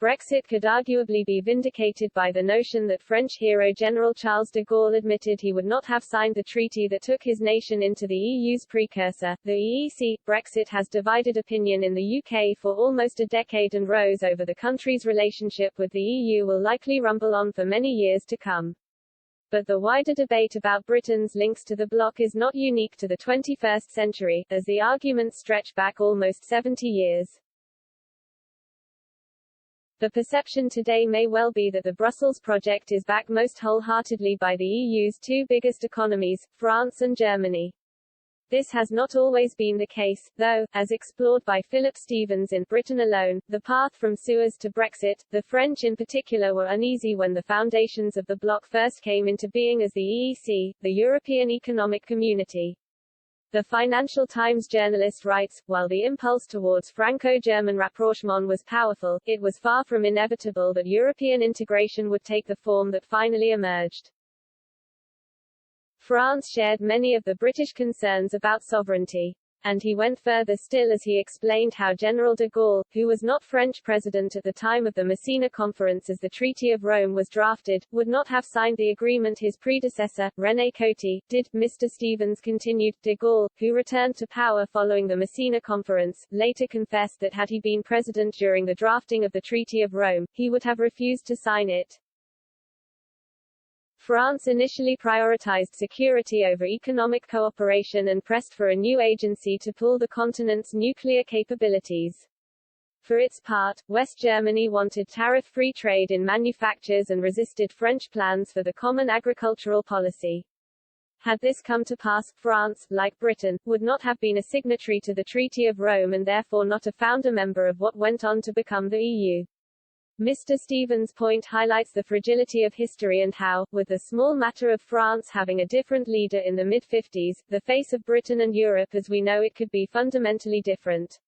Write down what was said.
Brexit could arguably be vindicated by the notion that French hero General Charles de Gaulle admitted he would not have signed the treaty that took his nation into the EU's precursor, the EEC. Brexit has divided opinion in the UK for almost a decade, and rows over the country's relationship with the EU will likely rumble on for many years to come. But the wider debate about Britain's links to the bloc is not unique to the 21st century, as the arguments stretch back almost 70 years. The perception today may well be that the Brussels project is backed most wholeheartedly by the EU's two biggest economies, France and Germany. This has not always been the case, though, as explored by Philip Stevens in Britain Alone, The Path from Suez to Brexit. The French in particular were uneasy when the foundations of the bloc first came into being as the EEC, the European Economic Community. The Financial Times journalist writes, while the impulse towards Franco-German rapprochement was powerful, it was far from inevitable that European integration would take the form that finally emerged. France shared many of the British concerns about sovereignty. And he went further still as he explained how General de Gaulle, who was not French president at the time of the Messina Conference as the Treaty of Rome was drafted, would not have signed the agreement his predecessor, René Coty, did. Mr. Stevens continued, de Gaulle, who returned to power following the Messina Conference, later confessed that had he been president during the drafting of the Treaty of Rome, he would have refused to sign it. France initially prioritized security over economic cooperation and pressed for a new agency to pool the continent's nuclear capabilities. For its part, West Germany wanted tariff-free trade in manufactures and resisted French plans for the common agricultural policy. Had this come to pass, France, like Britain, would not have been a signatory to the Treaty of Rome and therefore not a founder member of what went on to become the EU. Mr. Stevens' point highlights the fragility of history and how, with the small matter of France having a different leader in the mid-50s, the face of Britain and Europe as we know it could be fundamentally different.